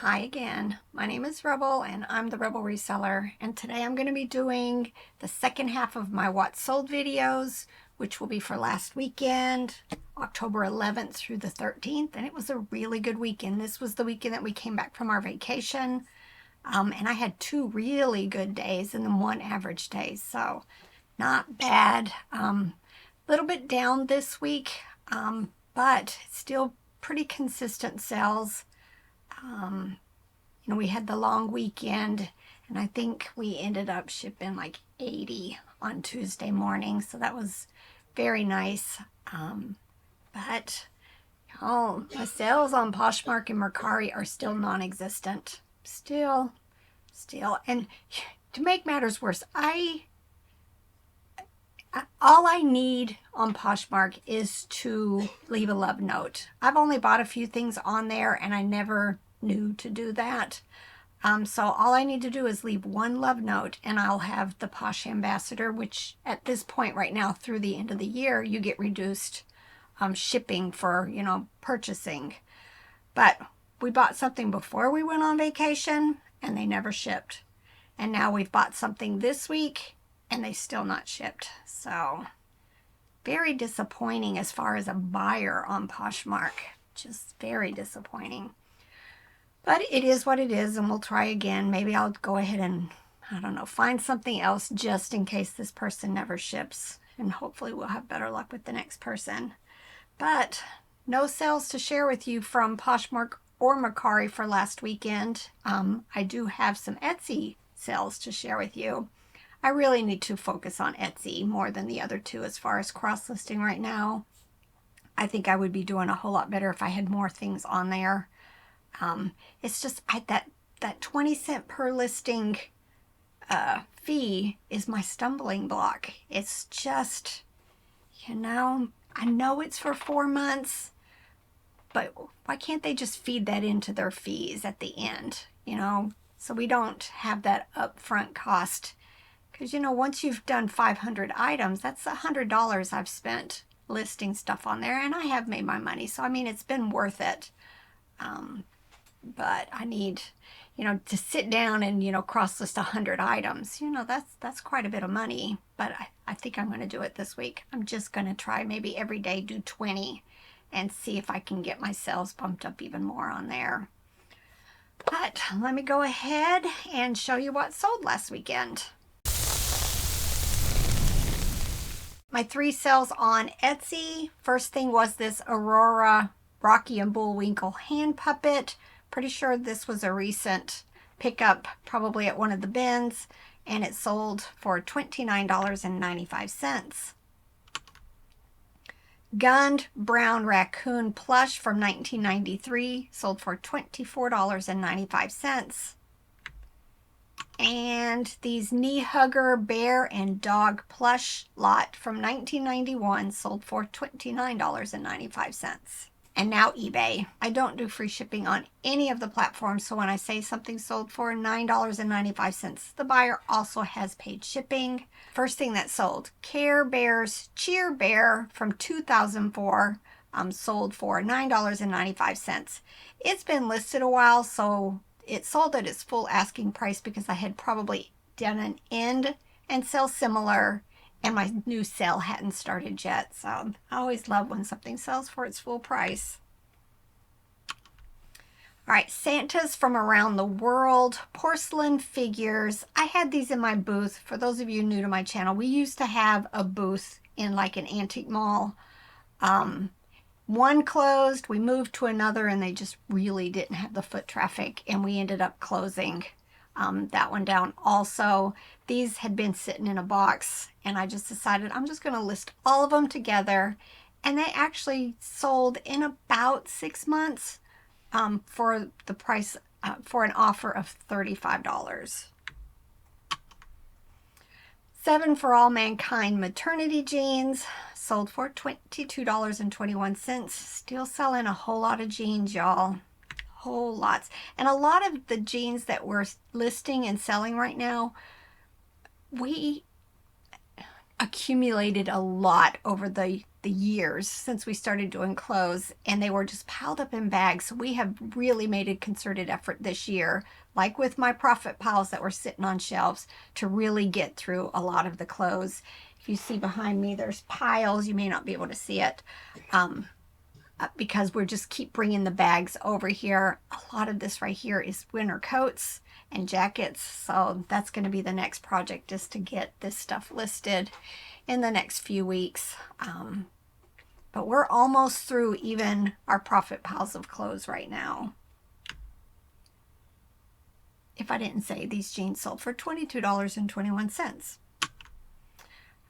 Hi again, my name is Rebel and I'm the Rebel Reseller, and today I'm going to be doing the second half of my What Sold videos, which will be for last weekend, October 11th through the 13th, and it was a really good weekend. This was the weekend that we came back from our vacation, and I had 2 really good days and then 1 average day, so not bad. Little bit down this week, but still pretty consistent sales. We had the long weekend, and I think we ended up shipping like 80 on Tuesday morning, so that was very nice. But my sales on Poshmark and Mercari are still non-existent. Still, and to make matters worse, all I need on Poshmark is to leave a love note. I've only bought a few things on there, and I never knew to do that. So all I need to do is leave 1 love note, and I'll have the Posh Ambassador, which at this point right now through the end of the year, you get reduced shipping for, purchasing. But we bought something before we went on vacation, and they never shipped. And now we've bought something this week, and they still not shipped. So very disappointing as far as a buyer on Poshmark. Just very disappointing. But it is what it is, and we'll try again. Maybe I'll go ahead and, find something else just in case this person never ships. And hopefully we'll have better luck with the next person. But no sales to share with you from Poshmark or Mercari for last weekend. I do have some Etsy sales to share with you. I really need to focus on Etsy more than the other 2 as far as cross-listing right now. I think I would be doing a whole lot better if I had more things on there. It's just that 20 cent per listing fee is my stumbling block. It's just, I know it's for 4 months, but why can't they just feed that into their fees at the end, so we don't have that upfront cost. Because, once you've done 500 items, that's $100 I've spent listing stuff on there, and I have made my money. So, it's been worth it. But I need, to sit down and, cross-list 100 items. That's quite a bit of money. But I think I'm going to do it this week. I'm just going to try maybe every day do 20 and see if I can get my sales bumped up even more on there. But let me go ahead and show you what sold last weekend. My 3 sales on Etsy. First thing was this Aurora Rocky and Bullwinkle hand puppet. Pretty sure this was a recent pickup, probably at one of the bins, and it sold for $29.95. Gunned Brown Raccoon Plush from 1993 sold for $24.95. And these Knee Hugger Bear and Dog Plush lot from 1991 sold for $29.95. And now eBay. I don't do free shipping on any of the platforms, so when I say something sold for $9.95, the buyer also has paid shipping. First thing that sold, Care Bears Cheer Bear from 2004 sold for $9.95. It's been listed a while, so it sold at its full asking price because I had probably done an end and sell similar, and my new sale hadn't started yet. So I always love when something sells for its full price. All right, Santas from around the world, porcelain figures. I had these in my booth. For those of you new to my channel, we used to have a booth in like an antique mall. One closed, we moved to another, and they just really didn't have the foot traffic, and we ended up closing that one down also. These had been sitting in a box, and I just decided I'm just going to list all of them together, and they actually sold in about 6 months for the price, for an offer of $35. 7 For All Mankind maternity jeans sold for $22.21. Still selling a whole lot of jeans, y'all. Whole lots. And a lot of the jeans that we're listing and selling right now, we accumulated a lot over the years since we started doing clothes, and they were just piled up in bags. So we have really made a concerted effort this year, like with my profit piles that were sitting on shelves, to really get through a lot of the clothes. If you see behind me, there's piles. You may not be able to see it because we're just keep bringing the bags over here. A lot of this right here is winter coats and jackets, so that's going to be the next project, is to get this stuff listed in the next few weeks. But we're almost through even our profit piles of clothes right now. If I didn't say, these jeans sold for $22.21.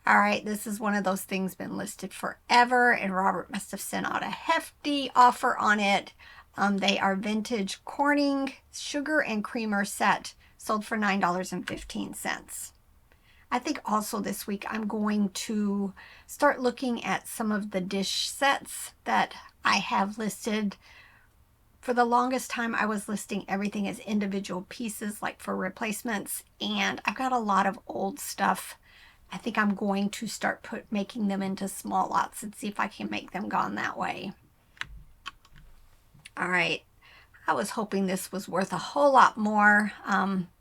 All right, this is one of those things been listed forever, and Robert must have sent out a hefty offer on it. They are vintage Corning sugar and creamer set, sold for $9.15. I think also this week I'm going to start looking at some of the dish sets that I have listed. For the longest time, I was listing everything as individual pieces, like for replacements, and I've got a lot of old stuff. I think I'm going to start making them into small lots and see if I can make them gone that way. All right. I was hoping this was worth a whole lot more,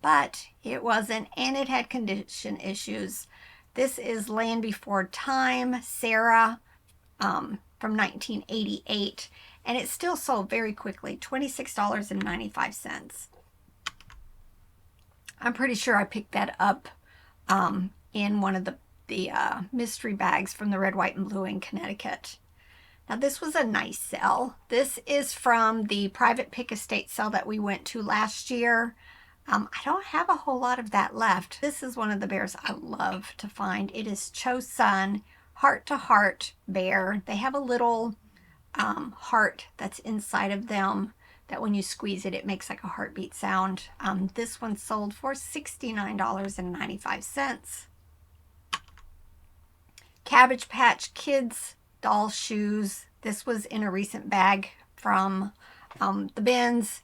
but it wasn't, and it had condition issues. This is Land Before Time, Sarah, from 1988, and it still sold very quickly, $26.95. I'm pretty sure I picked that up in one of the mystery bags from the Red, White, and Blue in Connecticut. Now this was a nice sale. This is from the private pick estate sale that we went to last year. I don't have a whole lot of that left. This is one of the bears I love to find. It is Chosun Heart to Heart bear. They have a little heart that's inside of them that when you squeeze it, it makes like a heartbeat sound. This one sold for $69.95. Cabbage Patch Kids doll shoes. This was in a recent bag from the bins.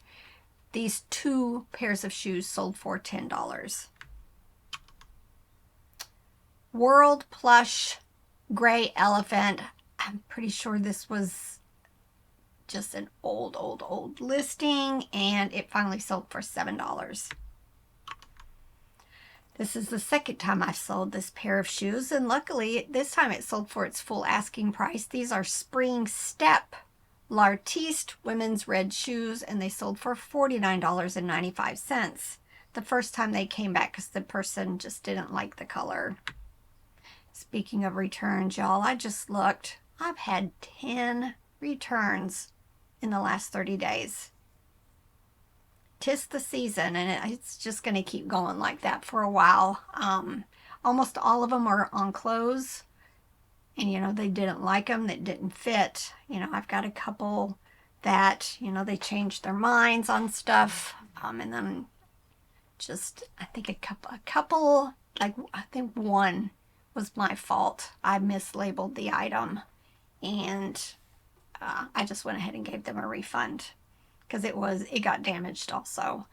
These 2 pairs of shoes sold for $10. World Plush Gray Elephant. I'm pretty sure this was just an old listing, and it finally sold for $7. This is the second time I've sold this pair of shoes, and luckily this time it sold for its full asking price. These are Spring Step L'Artiste women's red shoes, and they sold for $49.95. The first time they came back because the person just didn't like the color. Speaking of returns, y'all, I just looked. I've had 10 returns in the last 30 days. 'Tis the season, and it's just going to keep going like that for a while. Almost all of them are on clothes, and you know, they didn't like them, that didn't fit. You know, I've got a couple that, you know, they changed their minds on stuff, and then just I think a couple, like I think one was my fault. I mislabeled the item, and I just went ahead and gave them a refund, because it got damaged also.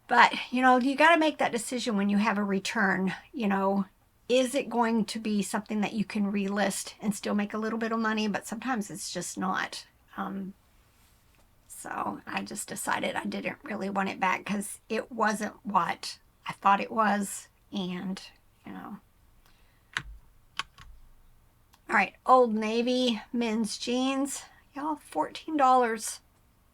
But, you know, you got to make that decision when you have a return. You know, is it going to be something that you can relist and still make a little bit of money? But sometimes it's just not. So I just decided I didn't really want it back because it wasn't what I thought it was. And, you know. All right, Old Navy men's jeans. Y'all, $14.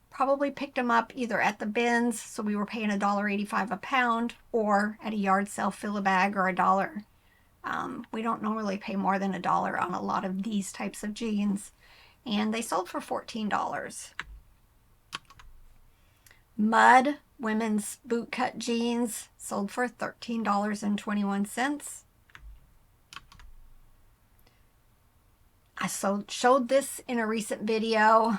Probably picked them up either at the bins, so we were paying $1.85 a pound, or at a yard sale, fill a bag, or $1. We don't normally pay more than $1 on a lot of these types of jeans, and they sold for $14. Mud women's bootcut jeans sold for $13.21. I showed this in a recent video.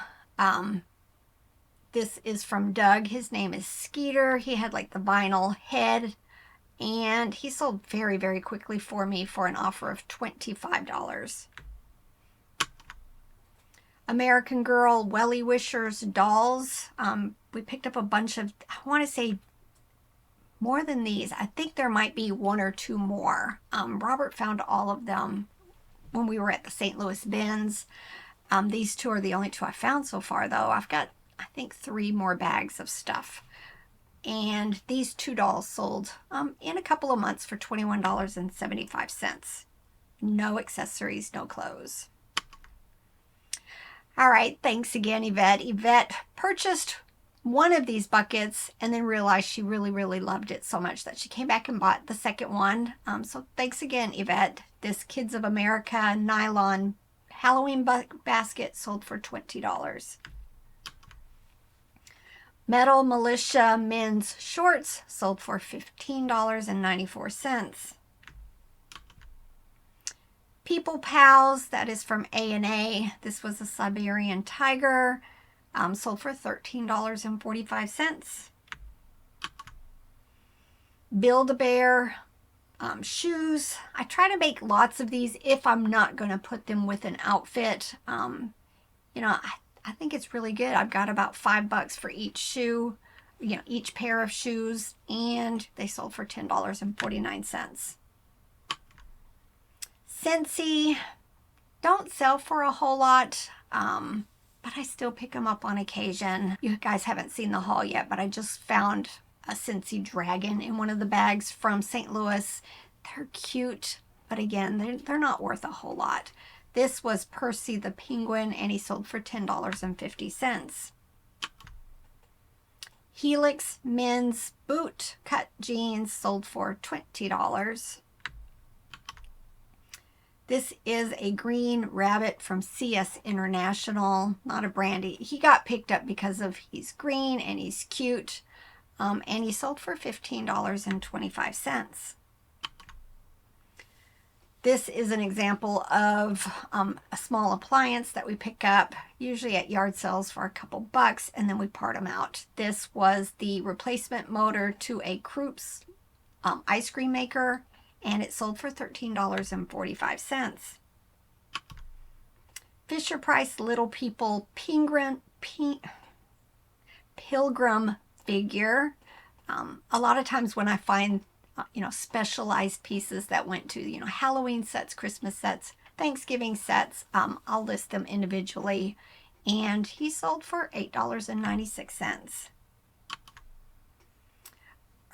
This is from Doug. His name is Skeeter. He had like the vinyl head, and he sold very, very quickly for me for an offer of $25. American Girl Welly Wishers dolls. We picked up a bunch of, I want to say more than these. I think there might be one or two more. Robert found all of them when we were at the St. Louis bins. These two are the only two I found so far, though. I've got, I think, 3 more bags of stuff. And these 2 dolls sold in a couple of months for $21.75. No accessories, no clothes. All right, thanks again, Yvette. Yvette purchased one of these buckets and then realized she really, really loved it so much that she came back and bought the second one. So thanks again, Yvette. This Kids of America nylon Halloween basket sold for $20. Metal Militia men's shorts sold for $15.94. People Pals, that is from A&A. This was a Siberian tiger, sold for $13.45. Build-A-Bear shoes. I try to make lots of these if I'm not going to put them with an outfit. You know, I think it's really good. I've got about $5 for each shoe, you know, each pair of shoes, and they sold for $10.49. Scentsy don't sell for a whole lot, but I still pick them up on occasion. You guys haven't seen the haul yet, but I just found a Scentsy dragon in one of the bags from St. Louis. They're cute, but again, they're not worth a whole lot. This was Percy the Penguin, and he sold for $10.50. Helix men's boot cut jeans sold for $20. This is a green rabbit from CS International, not a brand. He got picked up because of he's green and he's cute, and he sold for $15.25. This is an example of a small appliance that we pick up, usually at yard sales for a couple bucks, and then we part them out. This was the replacement motor to a Krups ice cream maker, and it sold for $13.45. Fisher-Price Little People Pilgrim figure. A lot of times when I find you know, specialized pieces that went to, you know, Halloween sets, Christmas sets, Thanksgiving sets, I'll list them individually, and he sold for $8.96.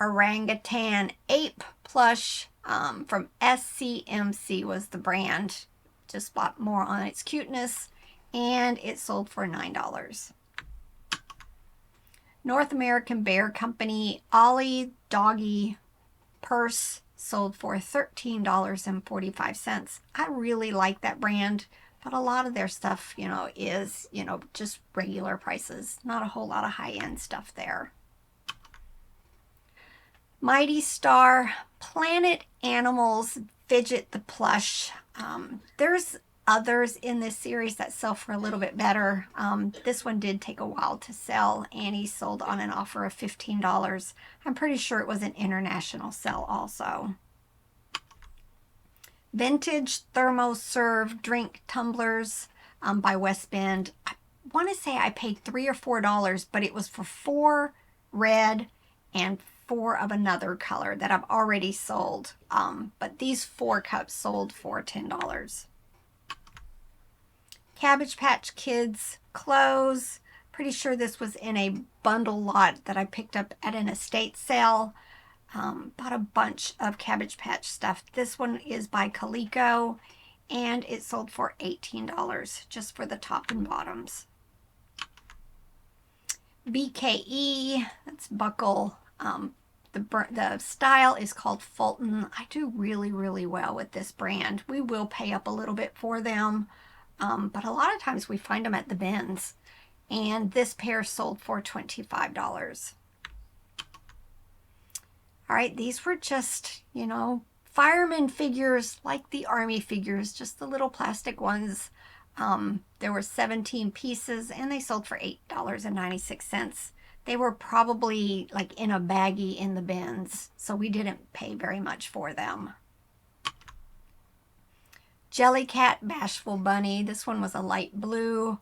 Orangutan ape plush from SCMC was the brand. Just bought more on its cuteness, and it sold for $9. North American Bear Company Ollie Doggy purse sold for $13.45. I really like that brand, but a lot of their stuff, you know, is, you know, just regular prices. Not a whole lot of high-end stuff there. Mighty Star Planet Animals Fidget the plush. There's others in this series that sell for a little bit better. This one did take a while to sell, and he sold on an offer of $15. I'm pretty sure it was an international sell also. Vintage thermoserve drink tumblers by West Bend. I want to say I paid $3 or $4, but it was for 4 red and 4 of another color that I've already sold. But these 4 cups sold for $10. Cabbage Patch Kids clothes. Pretty sure this was in a bundle lot that I picked up at an estate sale. Bought a bunch of Cabbage Patch stuff. This one is by Coleco, and it sold for $18 just for the top and bottoms. BKE, that's Buckle. The style is called Fulton. I do really, really well with this brand. We will pay up a little bit for them. But a lot of times we find them at the bins, and this pair sold for $25. All right, these were just, you know, fireman figures like the army figures, just the little plastic ones. There were 17 pieces, and they sold for $8.96. They were probably like in a baggie in the bins, so we didn't pay very much for them. Jellycat Bashful Bunny. This one was a light blue.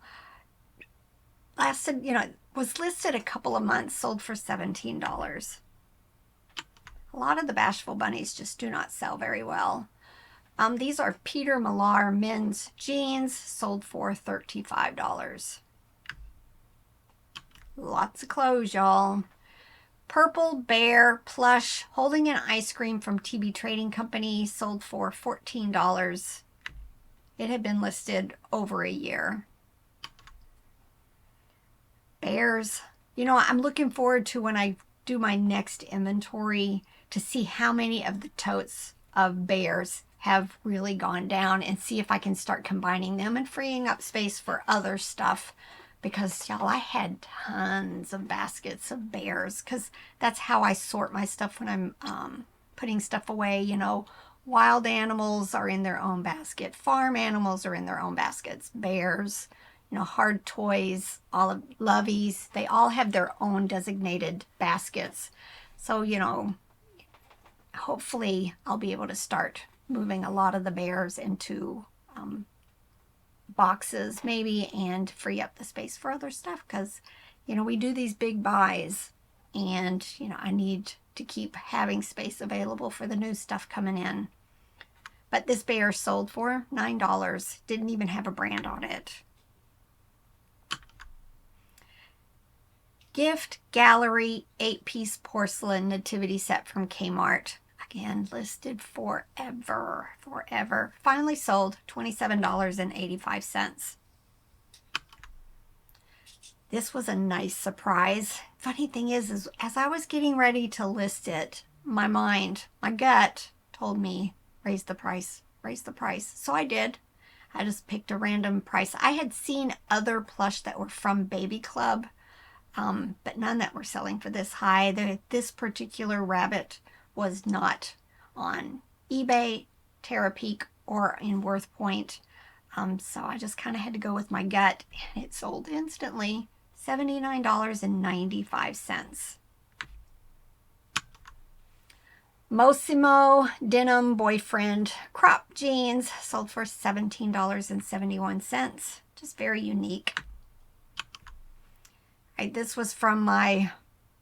Lasted, you know, was listed a couple of months, sold for $17. A lot of the Bashful Bunnies just do not sell very well. These are Peter Millar men's jeans, sold for $35. Lots of clothes, y'all. Purple Bear plush holding an ice cream from TB Trading Company, sold for $14. It had been listed over a year. Bears. You know, I'm looking forward to when I do my next inventory to see how many of the totes of bears have really gone down and see if I can start combining them and freeing up space for other stuff. Because, y'all, I had tons of baskets of bears because that's how I sort my stuff when I'm putting stuff away. You know, wild animals are in their own basket. Farm animals are in their own baskets. Bears, you know, hard toys, all of loveys, they all have their own designated baskets. So, you know, hopefully I'll be able to start moving a lot of the bears into boxes maybe and free up the space for other stuff because, you know, we do these big buys and, you know, I need to keep having space available for the new stuff coming in. But this bear sold for $9. Didn't even have a brand on it. Gift Gallery 8-piece porcelain nativity set from Kmart. Again, listed forever. Finally sold, $27.85. This was a nice surprise. Funny thing is as I was getting ready to list it, my gut told me, raise the price. So I did. I just picked a random price. I had seen other plush that were from Baby Club, but none that were selling for this high. This particular rabbit was not on eBay, Terapeak, or in WorthPoint. So I just kind of had to go with my gut, and it sold instantly, $79.95. Mossimo denim boyfriend crop jeans sold for $17.71. Just very unique. Right, this was from my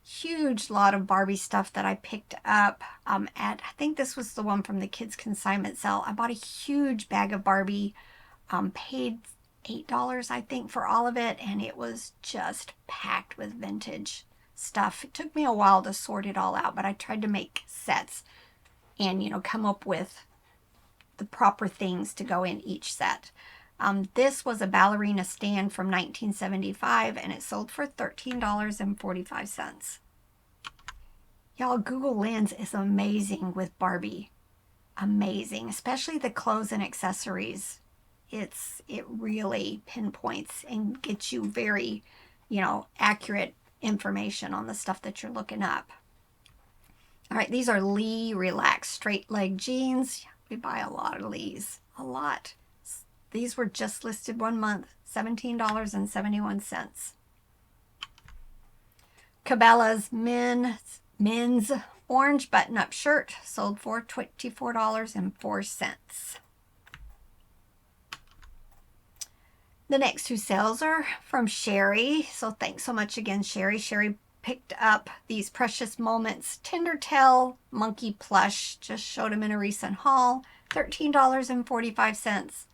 huge lot of Barbie stuff that I picked up I think this was the one from the kids consignment sale. I bought a huge bag of Barbie, paid $8 I think for all of it, and it was just packed with vintage stuff. It took me a while to sort it all out, but I tried to make sets and, you know, come up with the proper things to go in each set. This was a ballerina stand from 1975, and it sold for $13.45. Y'all, Google Lens is amazing with Barbie. Amazing, especially the clothes and accessories. It really pinpoints and gets you very, you know, accurate information on the stuff that you're looking up. All right, these are Lee Relax straight leg jeans. We buy a lot of Lees, a lot. These were just listed 1 month, $17.71. Cabela's men's orange button-up shirt sold for $24.04. The next two sales are from Sherry. So thanks so much again, Sherry. Sherry picked up these Precious Moments Tender Tell Monkey Plush. Just showed them in a recent haul. $13.45.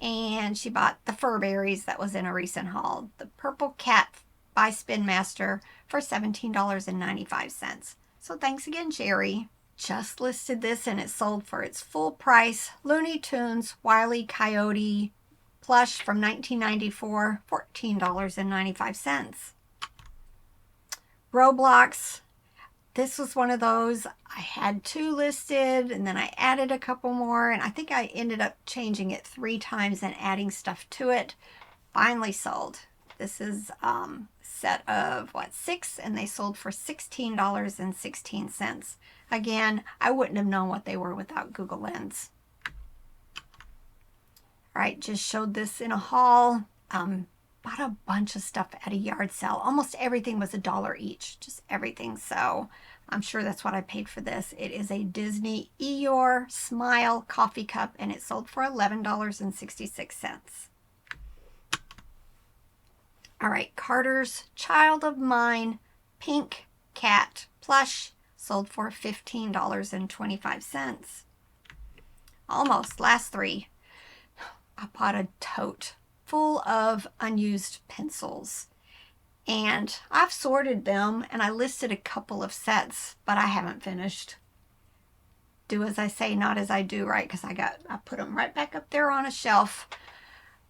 And she bought the Furberries that was in a recent haul. The Purple Cat by Spin Master for $17.95. So thanks again, Sherry. Just listed this and it sold for its full price. Looney Tunes Wile E. Coyote plush from 1994, $14.95. Roblox. This was one of those. I had 2 listed and then I added a couple more, and I think I ended up changing it 3 times and adding stuff to it. Finally sold. This is a set of 6, and they sold for $16.16. Again, I wouldn't have known what they were without Google Lens. All right, just showed this in a haul. Bought a bunch of stuff at a yard sale. Almost everything was $1 each, just everything. So I'm sure that's what I paid for this. It is a Disney Eeyore Smile coffee cup, and it sold for $11.66. All right, Carter's Child of Mine pink cat plush sold for $15.25. Almost, last three. I bought a tote full of unused pencils. And I've sorted them and I listed a couple of sets, but I haven't finished. Do as I say, not as I do, right? Because I put them right back up there on a shelf.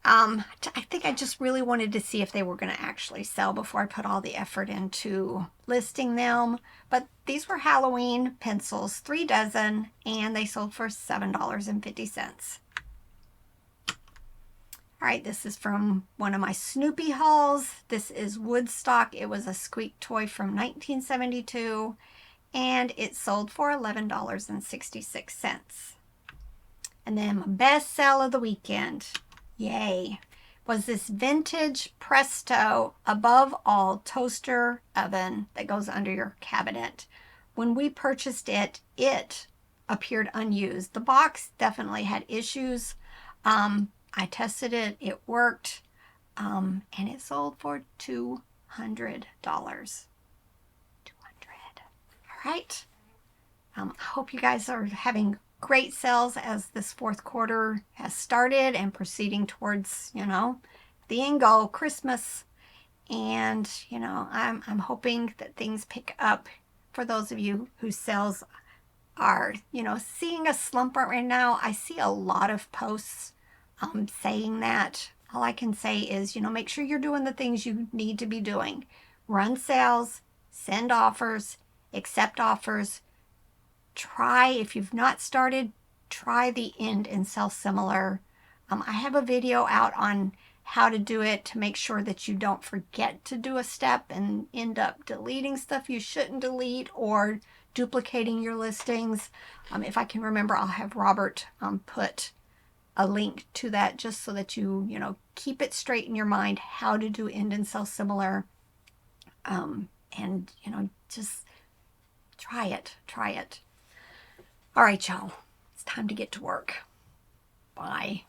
I think I just really wanted to see if they were going to actually sell before I put all the effort into listing them. But these were Halloween pencils, 3 dozen, and they sold for $7.50. All right, this is from one of my Snoopy hauls. This is Woodstock. It was a squeak toy from 1972, and it sold for $11.66. And then my best sell of the weekend, yay, was this vintage Presto above all toaster oven that goes under your cabinet. When we purchased it, it appeared unused. The box definitely had issues. I tested it, it worked, and it sold for $200. $200. All right. I hope you guys are having great sales as this fourth quarter has started and proceeding towards, the end goal, Christmas. And, I'm hoping that things pick up for those of you whose sales are, seeing a slump right now. I see a lot of posts saying that. All I can say is, make sure you're doing the things you need to be doing. Run sales, send offers, accept offers. Try, if you've not started, try the end and sell similar. I have a video out on how to do it to make sure that you don't forget to do a step and end up deleting stuff you shouldn't delete or duplicating your listings. If I can remember, I'll have Robert put a link to that just so that you keep it straight in your mind how to do end and sell similar. And just try it. All right, y'all. It's time to get to work. Bye.